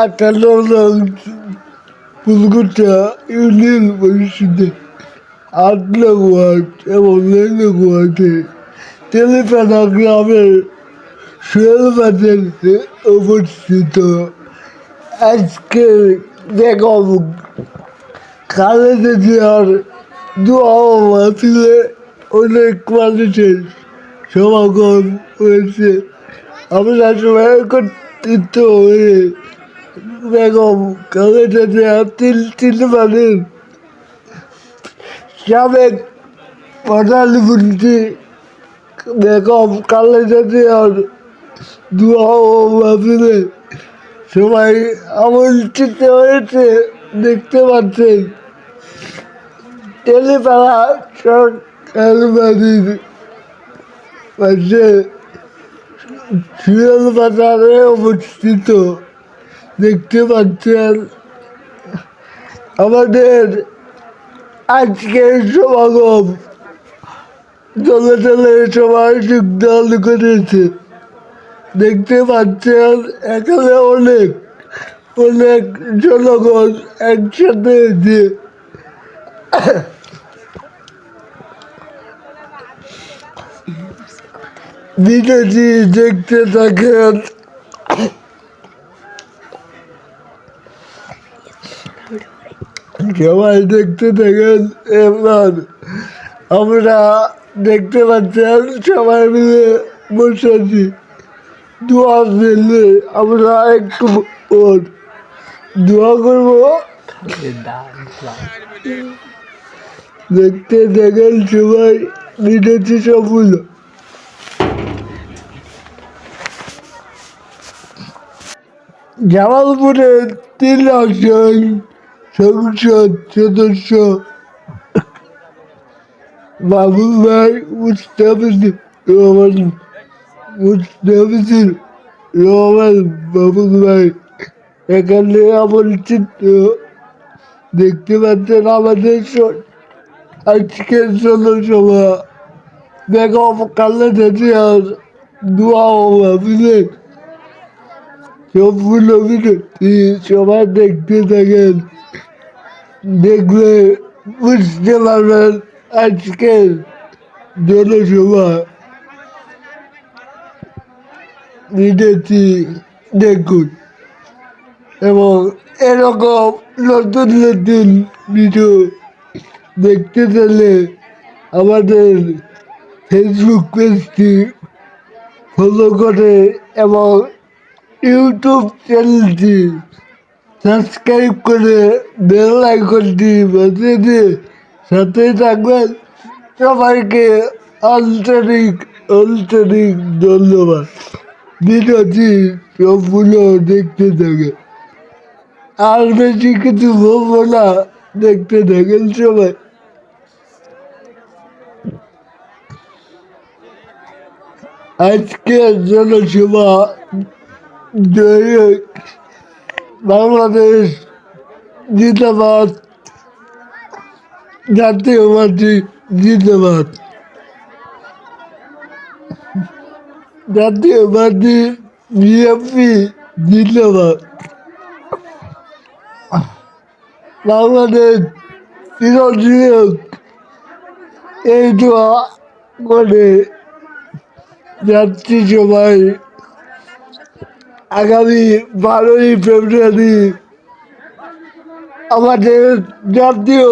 আটান্ন পুলকুটা ইউনিয়ন পরিষদে ৮ নং ওয়ার্ড এবং ৯ নং ওয়ার্ডে তেলিপাড়া গ্রামের সোহেল বাজার অবস্থিত। আজকে বেগম খালেদা জিয়ার দোয়া মাহফিলে অনেক মানুষের সমাগম হয়েছে। আমরা সবাই একত্রিত হয়ে বেগম খালেদা জিয়া তিনবারের সাবেক প্রধানমন্ত্রী বেগম খালেদা জিয়ার দোয়া মাহফিলে সবাই আমন্ত্রিত হয়েছে। দেখতে পাচ্ছেন তেলিপাড়া সরকার বাড়ির পাশে সোহেল বাজারে অবস্থিত। দেখতে পাচ্ছেন আমাদের আজকের সমাগম দলে দলে সবাই যোগদান করেছে। দেখতে পাচ্ছেন এখানে অনেক অনেক জনগণ একসাথে হয়েছে। ভিডিওটি দেখতে থাকেন। সবাই দেখতে থাকেন। এবার আমরা দেখতে পাচ্ছেন সবাই মিলে বসে আছি। দোয়া দিলে আমরা একটু দোয়া করবো। দেখতে দেখেন সবাই ভিডিওটি সম্পূর্ণ। জামালপুরের ৩ আসন সংসদ সদস্য বাবুল ভাই মুস্তাফিজুর রহমান বাবুল ভাই এখানে আমন্ত্রিত। দেখতে পাচ্ছেন আমাদের আজকের জনসভা বেগম খালেদা জিয়ার দোয়া মাহফিলে সম্পূর্ণ বিরতি। সবাই দেখতে থাকেন। দেখলে বুঝতে পারবেন আজকের জনসভা। ভিডিওটি দেখুন এবং এরকম নতুন নতুন ভিডিও দেখতে চাইলে আমাদের ফেসবুক পেজটি ফলো করে এবং ইউটিউব চ্যানেলটি সাবস্ক্রাইব করে বেল আইকনটি বাজিয়ে দিয়ে সাথে থাকবেন। সবাইকে আন্তরিক আন্তরিক ধন্যবাদ। ভিডিওটি সম্পূর্ণ দেখতে থাকে। আর বেশি কিছু বলবো না, দেখতে থাকেন সবাই। আজকের জনসভা বাংলাদেশ জিন্দাবাদ, জাতীয়বাদী জিন্দাবাদ, জাতীয়বাদী বিএনপি জিন্দাবাদ, বাংলাদেশ চিরনিয়োগ এই দোয়া করে যাচ্ছি সবাই। আগামী 12ই ফেব্রুয়ারি আমাদের জাতীয়